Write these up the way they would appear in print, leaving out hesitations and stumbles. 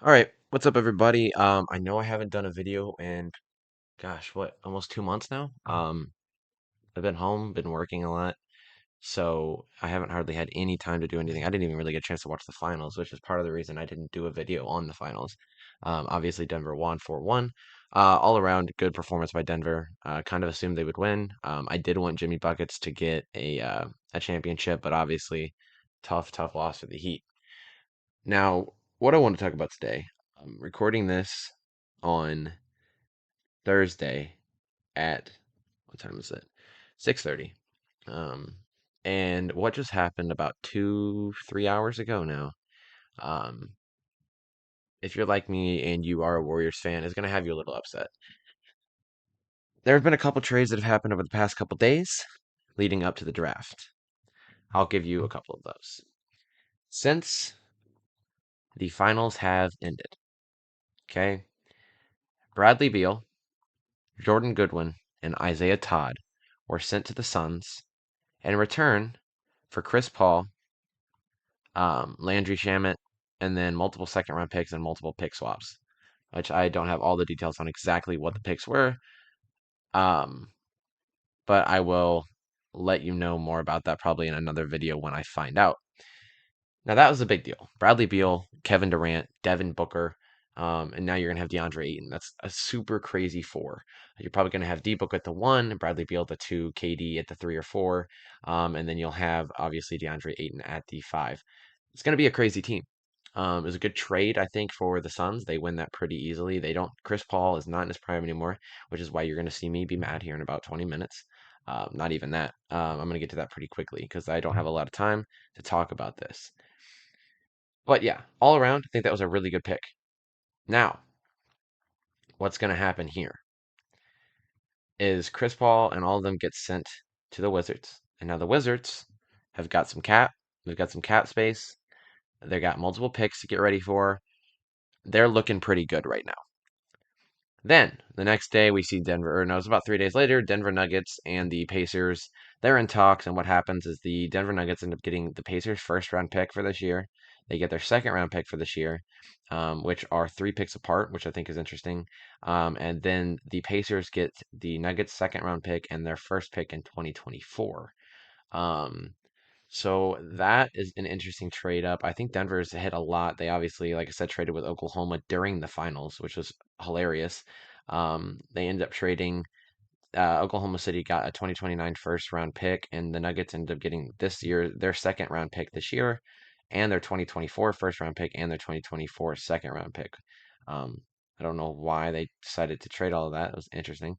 All right, what's up, everybody? I know I haven't done a video in, gosh, what, almost 2 months now. I've been home, been working a lot, so I haven't hardly had any time to do anything. I didn't even really get a chance to watch the finals, which is part of the reason I didn't do a video on the finals. Obviously, Denver won 4-1. All around, good performance by Denver. Kind of assumed they would win. I did want Jimmy Buckets to get a championship, but obviously, tough loss for the Heat. Now, what I want to talk about today, I'm recording this on Thursday at what time is it? 6:30. Um, and what just happened about 3 hours ago now, um, if you're like me and you are a Warriors fan, is going to have you a little upset. There have been a couple trades that have happened over the past couple days leading up to the draft. I'll give you a couple of those. Since the finals have ended, okay, Bradley Beal, Jordan Goodwin, and Isaiah Todd were sent to the Suns in return for Chris Paul, Landry Shamet, and then multiple second round picks and multiple pick swaps, which I don't have all the details on exactly what the picks were, um, but I will let you know more about that probably in another video when I find out. Now that was a big deal. Bradley Beal, Kevin Durant, Devin Booker, and now you're gonna have DeAndre Ayton. That's a super crazy four. You're probably gonna have D Book at the one, Bradley Beal at the two, KD at the three or four, and then you'll have obviously DeAndre Ayton at the five. It's gonna be a crazy team. It was a good trade, I think, for the Suns. They win that pretty easily. They don't. Chris Paul is not in his prime anymore, which is why you're gonna see me be mad here in about 20 minutes. Not even that. I'm gonna get to that pretty quickly because I don't have a lot of time to talk about this. But yeah, all around, I think that was a really good pick. Now, what's going to happen here is Chris Paul and all of them get sent to the Wizards. And now the Wizards have got some cap. They've got some cap space. They've got multiple picks to get ready for. They're looking pretty good right now. Then the next day we see Denver, or no, it's about 3 days later, Denver Nuggets and the Pacers. They're in talks, and what happens is the Denver Nuggets end up getting the Pacers' first round pick for this year. They get their second round pick for this year, which are three picks apart, which I think is interesting. And then the Pacers get the Nuggets' second round pick and their first pick in 2024. Um, so that is an interesting trade up. I think Denver's hit a lot. They obviously, like I said, traded with Oklahoma during the finals, which was hilarious. They ended up trading. Oklahoma City got a 2029 first round pick, and the Nuggets ended up getting this year their second round pick this year, and their 2024 first round pick, and their 2024 second round pick. Um, I don't know why they decided to trade all of that. It was interesting.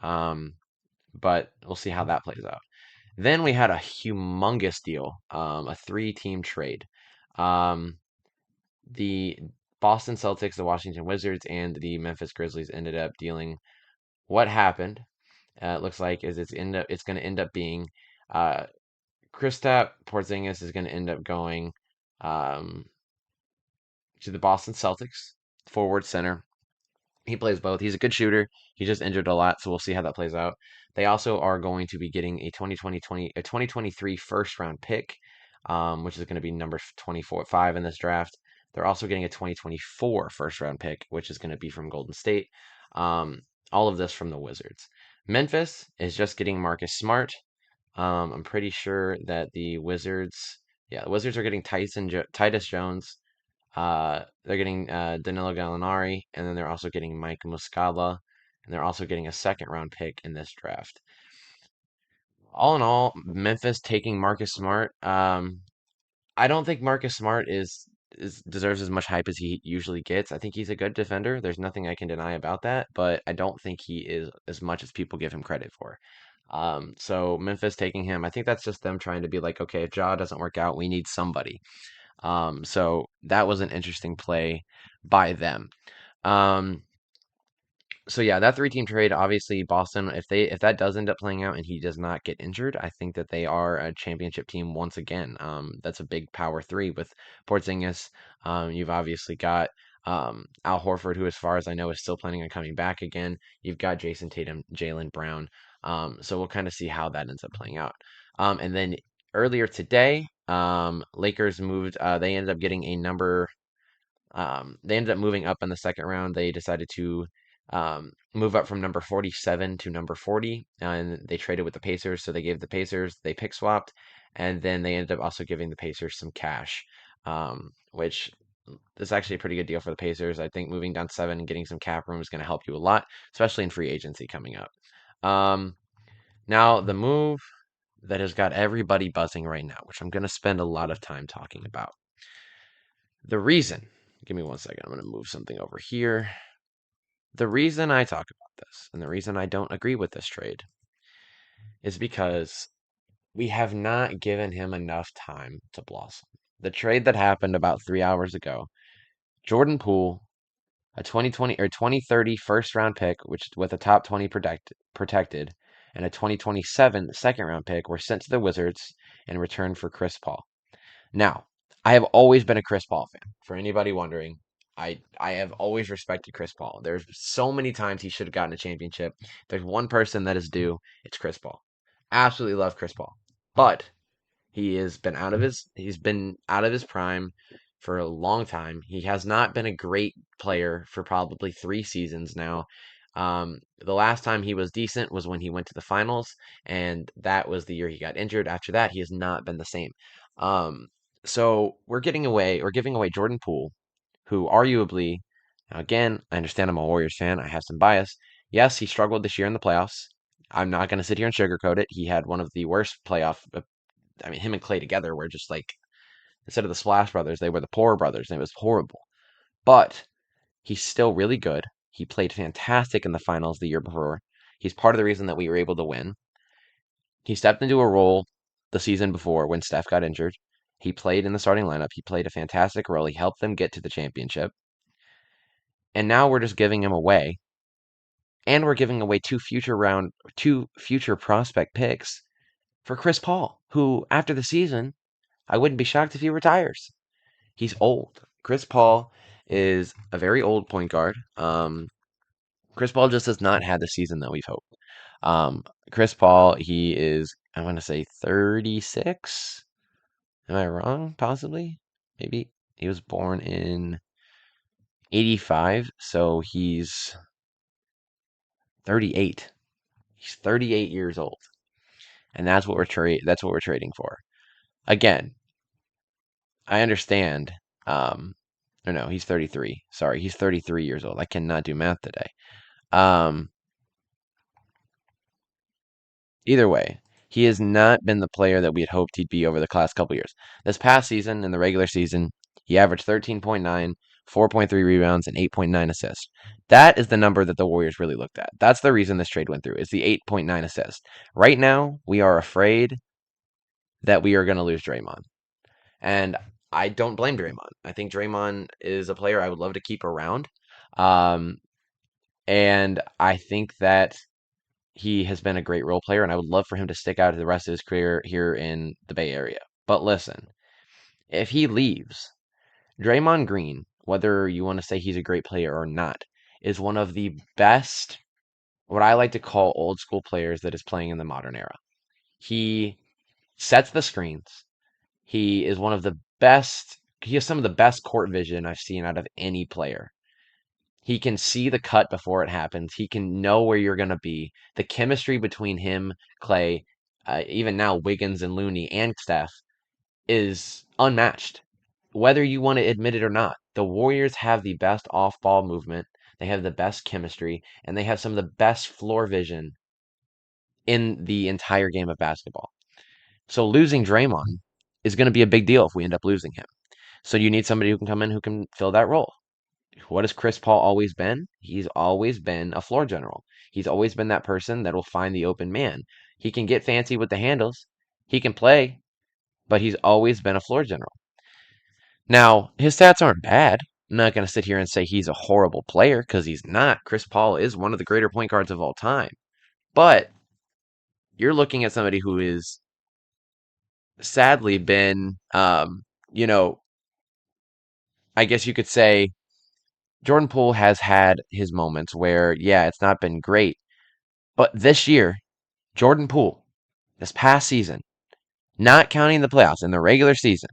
Um, but we'll see how that plays out. Then we had a humongous deal, a three-team trade. Um, the Boston Celtics, the Washington Wizards, and the Memphis Grizzlies ended up dealing. What happened? It looks like is it's going to end up being uh, Kristaps Porzingis is going to end up going um, to the Boston Celtics, forward center. He plays both. He's a good shooter. He's just injured a lot, so we'll see how that plays out. They also are going to be getting a 2023 first round pick, which is going to be number 24-5 in this draft. They're also getting a 2024 first round pick, which is going to be from Golden State. Um, all of this from the Wizards. Memphis is just getting Marcus Smart. I'm pretty sure that the Wizards are getting Titus Jones, they're getting Danilo Gallinari, and then they're also getting Mike Muscala, and they're also getting a second round pick in this draft. All in all, Memphis taking Marcus Smart. I don't think Marcus Smart is deserves as much hype as he usually gets. I think he's a good defender. There's nothing I can deny about that, but I don't think he is as much as people give him credit for. So Memphis taking him, I think that's just them trying to be like, okay, if Ja doesn't work out, we need somebody. So that was an interesting play by them. Um, so yeah, that three-team trade, obviously Boston, if that does end up playing out and he does not get injured, I think that they are a championship team once again. That's a big power three with Porzingis. You've obviously got Al Horford, who, as far as I know, is still planning on coming back again. You've got Jason Tatum, Jaylen Brown. So we'll kind of see how that ends up playing out. And then earlier today, Lakers moved. They ended up getting a number They ended up moving up in the second round. They decided to move up from number 47 to number 40, and they traded with the Pacers. So they gave the Pacers, they pick swapped, and then they ended up also giving the Pacers some cash, which is actually a pretty good deal for the Pacers. I think moving down 7 and getting some cap room is going to help you a lot, especially in free agency coming up. Now, the move that has got everybody buzzing right now, which I'm going to spend a lot of time talking about. The reason, give me 1 second, I'm going to move something over here. The reason I talk about this and the reason I don't agree with this trade is because we have not given him enough time to blossom. The trade that happened about 3 hours ago, Jordan Poole, a 2020 or 2030 first round pick, which with a top 20 protected, and a 2027 second round pick were sent to the Wizards in return for Chris Paul. Now, I have always been a Chris Paul fan. For anybody wondering, I have always respected Chris Paul. There's so many times he should have gotten a championship. There's one person that is due, it's Chris Paul. Absolutely love Chris Paul. But he's been out of his prime for a long time. He has not been a great player for probably 3 seasons now. The last time he was decent was when he went to the finals, and that was the year he got injured. After that, he has not been the same. Um, so we're giving away Jordan Poole, who arguably, now again, I understand I'm a Warriors fan. I have some bias. Yes, he struggled this year in the playoffs. I'm not going to sit here and sugarcoat it. He had one of the worst playoff. I mean, him and Clay together were just like, instead of the Splash Brothers, they were the Poor Brothers, and it was horrible. But he's still really good. He played fantastic in the finals the year before. He's part of the reason that we were able to win. He stepped into a role the season before when Steph got injured. He played in the starting lineup. He played a fantastic role. He helped them get to the championship. And now we're just giving him away. And we're giving away two future prospect picks for Chris Paul, who after the season, I wouldn't be shocked if he retires. He's old. Chris Paul is a very old point guard. Chris Paul just has not had the season that we've hoped. Chris Paul, he is, I want to say 36. Am I wrong? Possibly. Maybe. He was born in 85, so he's 38. He's 38 years old. And that's what we're trading for. Again, I understand. Or no, he's 33. Sorry, he's 33 years old. I cannot do math today. Um, Either way, he has not been the player that we had hoped he'd be over the last couple years. This past season, in the regular season, he averaged 13.9, 4.3 rebounds, and 8.9 assists. That is the number that the Warriors really looked at. That's the reason this trade went through, is the 8.9 assists. Right now, we are afraid that we are going to lose Draymond. And I don't blame Draymond. I think Draymond is a player I would love to keep around. Um, and I think that he has been a great role player, and I would love for him to stick out the rest of his career here in the Bay Area. But listen, if he leaves, Draymond Green, whether you want to say he's a great player or not, is one of the best, what I like to call old school players that is playing in the modern era. He sets the screens. He is one of the best, he has some of the best court vision I've seen out of any player. He can see the cut before it happens. He can know where you're going to be. The chemistry between him, Clay, even now Wiggins and Looney and Steph is unmatched. Whether you want to admit it or not, the Warriors have the best off-ball movement. They have the best chemistry, and they have some of the best floor vision in the entire game of basketball. So losing Draymond is going to be a big deal if we end up losing him. So you need somebody who can come in who can fill that role. What has Chris Paul always been? He's always been a floor general. He's always been that person that will find the open man. He can get fancy with the handles. He can play, but he's always been a floor general. Now, his stats aren't bad. I'm not going to sit here and say he's a horrible player because he's not. Chris Paul is one of the greater point guards of all time. But you're looking at somebody who is sadly been, you know, I guess you could say Jordan Poole has had his moments where, yeah, it's not been great. But this year, Jordan Poole, this past season, not counting the playoffs in the regular season,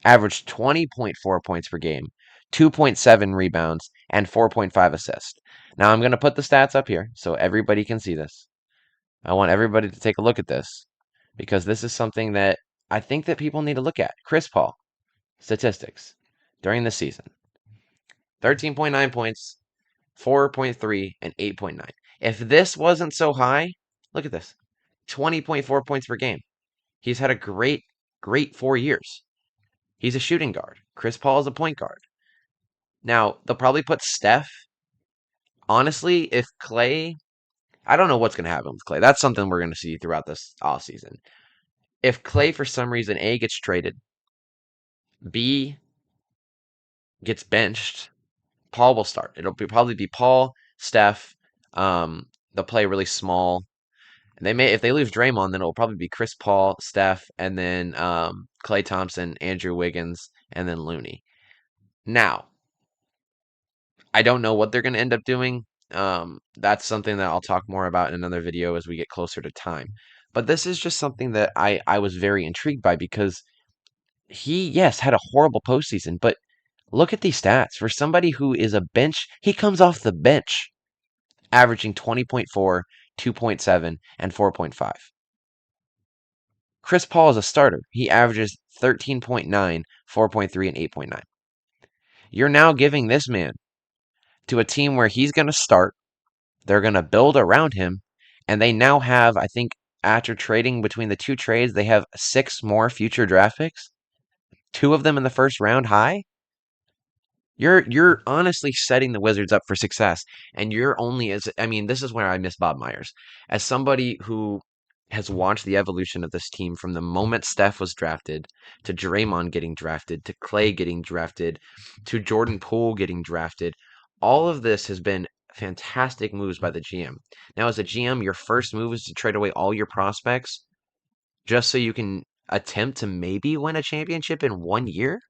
averaged 20.4 points per game, 2.7 rebounds, and 4.5 assists. Now I'm going to put the stats up here so everybody can see this. I want everybody to take a look at this because this is something that I think that people need to look at. Chris Paul, statistics during the season. 13.9 points, 4.3, and 8.9. If this wasn't so high, look at this. 20.4 points per game. He's had a great 4 years. He's a shooting guard. Chris Paul is a point guard. Now, they'll probably put Steph. Honestly, if Clay, I don't know what's going to happen with Clay. That's something we're going to see throughout this offseason. If Clay, for some reason, A, gets traded, B, gets benched, Paul will start. It'll probably be Paul, Steph. They'll play really small. And they may, if they lose Draymond, then it'll probably be Chris Paul, Steph, and then Klay Thompson, Andrew Wiggins, and then Looney. Now, I don't know what they're going to end up doing. That's something that I'll talk more about in another video as we get closer to time. But this is just something that I was very intrigued by because he, yes, had a horrible postseason, but look at these stats. For somebody who is a bench, he comes off the bench, averaging 20.4, 2.7, and 4.5. Chris Paul is a starter. He averages 13.9, 4.3, and 8.9. You're now giving this man to a team where he's going to start. They're going to build around him. And they now have, I think, after trading between the two trades, they have 6 more future draft picks. 2 of them in the first round high. You're honestly setting the Wizards up for success. And you're only as I mean, this is where I miss Bob Myers. As somebody who has watched the evolution of this team from the moment Steph was drafted to Draymond getting drafted to Clay getting drafted to Jordan Poole getting drafted, all of this has been fantastic moves by the GM. Now, as a GM, your first move is to trade away all your prospects just so you can attempt to maybe win a championship in 1 year?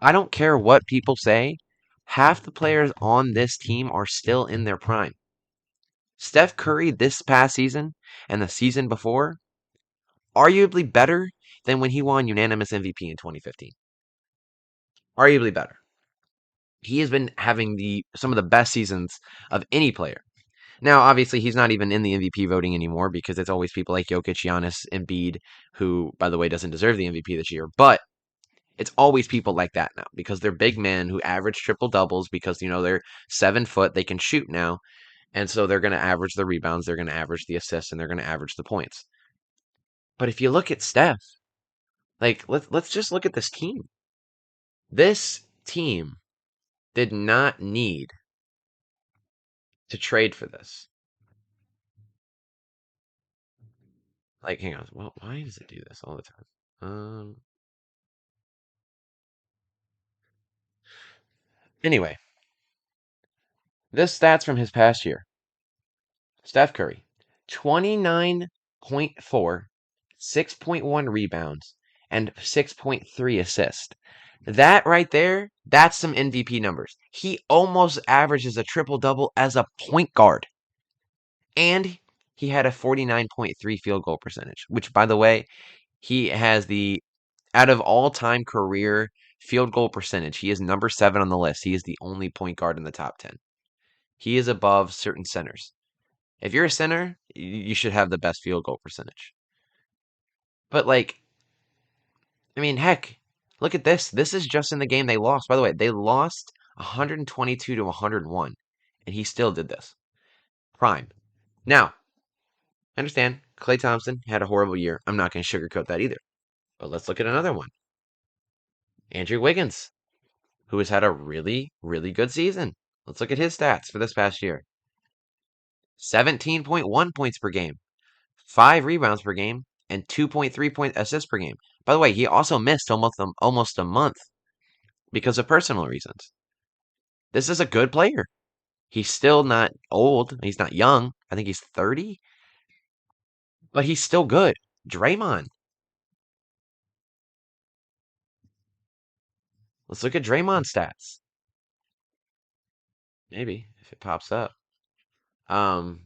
I don't care what people say. Half the players on this team are still in their prime. Steph Curry this past season and the season before, arguably better than when he won unanimous MVP in 2015. Arguably better. He has been having some of the best seasons of any player. Now, obviously, he's not even in the MVP voting anymore because it's always people like Jokic, Giannis, Embiid, who, by the way, doesn't deserve the MVP this year. But it's always people like that now because they're big men who average triple doubles because, they're 7 foot, they can shoot now. And so they're going to average the rebounds, they're going to average the assists, and they're going to average the points. But if you look at Steph, like let's just look at this team. This team did not need to trade for this. Like, hang on. Well, why does it do this all the time? Anyway, this stats from his past year. Steph Curry, 29.4, 6.1 rebounds, and 6.3 assists. That right there, that's some MVP numbers. He almost averages a triple double as a point guard. And he had a 49.3 field goal percentage, which, by the way, he has out of all time career field goal percentage, he is number 7 on the list. He is the only point guard in the top 10. He is above certain centers. If you're a center, you should have the best field goal percentage. But, like, I mean, heck, look at this. This is just in the game they lost. By the way, they lost 122 to 101, and he still did this. Prime. Now, I understand Klay Thompson had a horrible year. I'm not going to sugarcoat that either. But let's look at another one. Andrew Wiggins, who has had a really, really good season. Let's look at his stats for this past year. 17.1 points per game, 5 rebounds per game, and 2.3 point assists per game. By the way, he also missed almost a month because of personal reasons. This is a good player. He's still not old. He's not young. I think he's 30. But he's still good. Draymond. Let's look at Draymond's stats. Maybe, if it pops up. Um,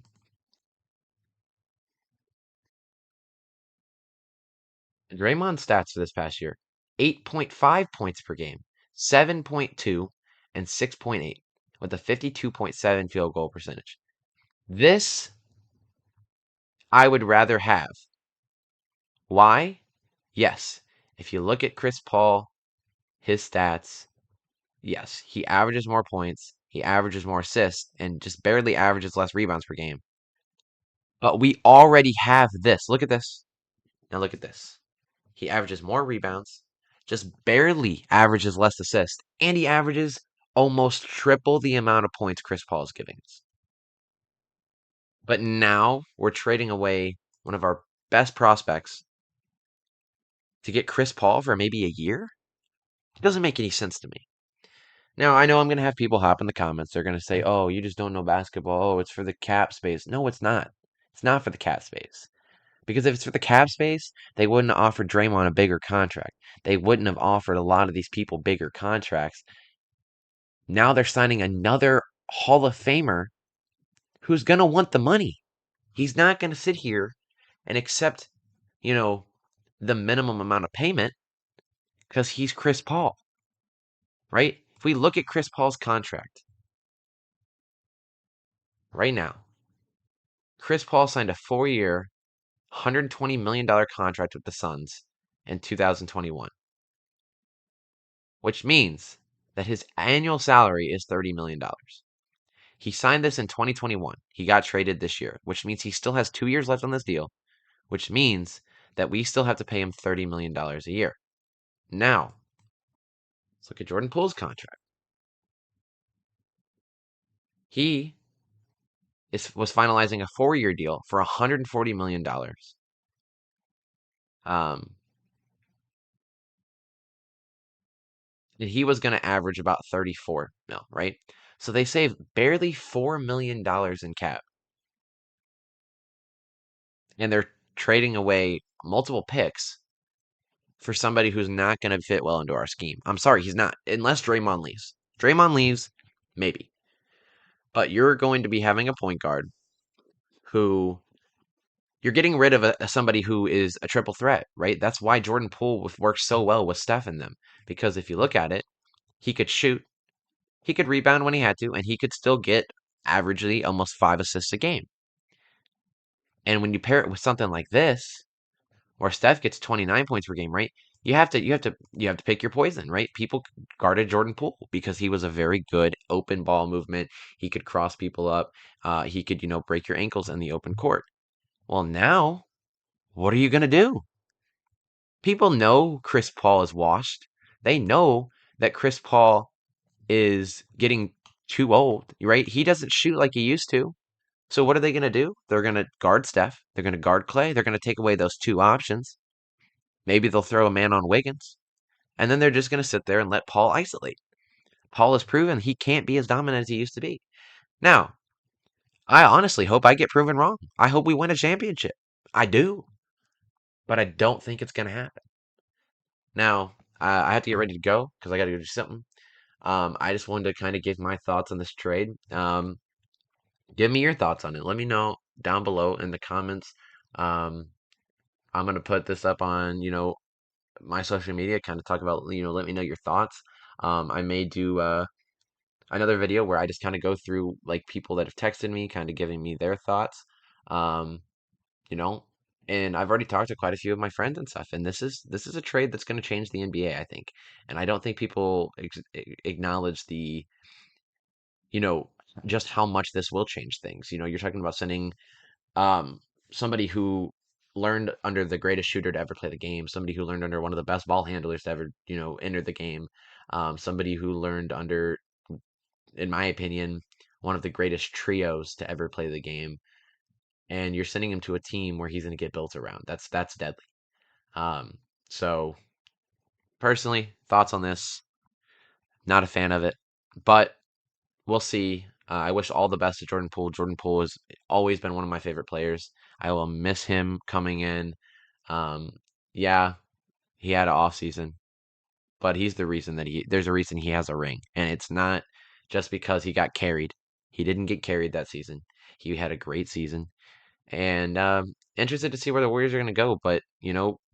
Draymond's stats for this past year. 8.5 points per game. 7.2, and 6.8 with a 52.7 field goal percentage. This I would rather have. Why? Yes. If you look at Chris Paul, his stats, yes, he averages more points, he averages more assists, and just barely averages less rebounds per game. But we already have this. Look at this. Now look at this. He averages more rebounds, just barely averages less assists, and he averages almost triple the amount of points Chris Paul is giving us. But now we're trading away one of our best prospects to get Chris Paul for maybe a year? It doesn't make any sense to me. Now, I know I'm going to have people hop in the comments. They're going to say, oh, you just don't know basketball. Oh, it's for the cap space. No, it's not. It's not for the cap space. Because if it's for the cap space, they wouldn't have offered Draymond a bigger contract. They wouldn't have offered a lot of these people bigger contracts. Now they're signing another Hall of Famer who's going to want the money. He's not going to sit here and accept, you know, the minimum amount of payment because he's Chris Paul, right? If we look at Chris Paul's contract right now, Chris Paul signed a 4-year, $120 million contract with the Suns in 2021, which means that his annual salary is $30 million. He signed this in 2021. He got traded this year, which means he still has 2 years left on this deal, which means that we still have to pay him $30 million a year. Now, let's look at Jordan Poole's contract. He was finalizing a 4-year deal for $140 million. Um, and he was going to average about 34 mil, right? So they saved barely $4 million in cap. And they're trading away multiple picks for somebody who's not going to fit well into our scheme. I'm sorry, he's not, unless Draymond leaves. Draymond leaves, maybe. But you're going to be having a point guard who you're getting rid of somebody who is a triple threat, right? That's why Jordan Poole works so well with Steph in them. Because if you look at it, he could shoot, he could rebound when he had to, and he could still get averagely almost 5 assists a game. And when you pair it with something like this, where Steph gets 29 points per game, right? You have to pick your poison, right? People guarded Jordan Poole because he was a very good open ball movement. He could cross people up. He could, break your ankles in the open court. Well, now, what are you gonna do? People know Chris Paul is washed. They know that Chris Paul is getting too old, right? He doesn't shoot like he used to. So what are they gonna do? They're gonna guard Steph. They're gonna guard Clay. They're gonna take away those two options. Maybe they'll throw a man on Wiggins. And then they're just going to sit there and let Paul isolate. Paul has proven he can't be as dominant as he used to be. Now, I honestly hope I get proven wrong. I hope we win a championship. I do. But I don't think it's going to happen. Now, I have to get ready to go because I got to go do something. I just wanted to kind of give my thoughts on this trade. Give me your thoughts on it. Let me know down below in the comments. Um, I'm going to put this up on, my social media, kind of talk about, let me know your thoughts. I may do another video where I just kind of go through like people that have texted me, kind of giving me their thoughts. Um, you know, and I've already talked to quite a few of my friends and stuff, and this is a trade that's going to change the NBA, I think. And I don't think people acknowledge the, you know, just how much this will change things. You're talking about sending um, somebody who learned under the greatest shooter to ever play the game, somebody who learned under one of the best ball handlers to ever, enter the game, somebody who learned under, in my opinion, one of the greatest trios to ever play the game, and you're sending him to a team where he's going to get built around. That's deadly. Um, so personally, thoughts on this? Not a fan of it, but we'll see. I wish all the best to Jordan Poole. Jordan Poole has always been one of my favorite players. I will miss him coming in. Um, yeah, he had an off season, but he's the reason that there's a reason he has a ring, and it's not just because he got carried. He didn't get carried that season. He had a great season, and interested to see where the Warriors are going to go. But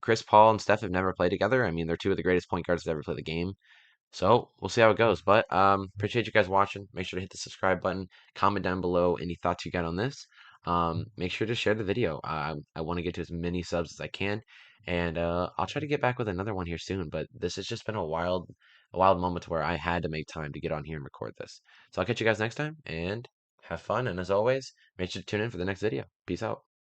Chris Paul and Steph have never played together. I mean, they're two of the greatest point guards to ever play the game. So we'll see how it goes. But appreciate you guys watching. Make sure to hit the subscribe button. Comment down below any thoughts you got on this. Make sure to share the video. I want to get to as many subs as I can, and I'll try to get back with another one here soon. But this has just been a wild moment where I had to make time to get on here and record this. So I'll catch you guys next time, and have fun. And as always, make sure to tune in for the next video. Peace out.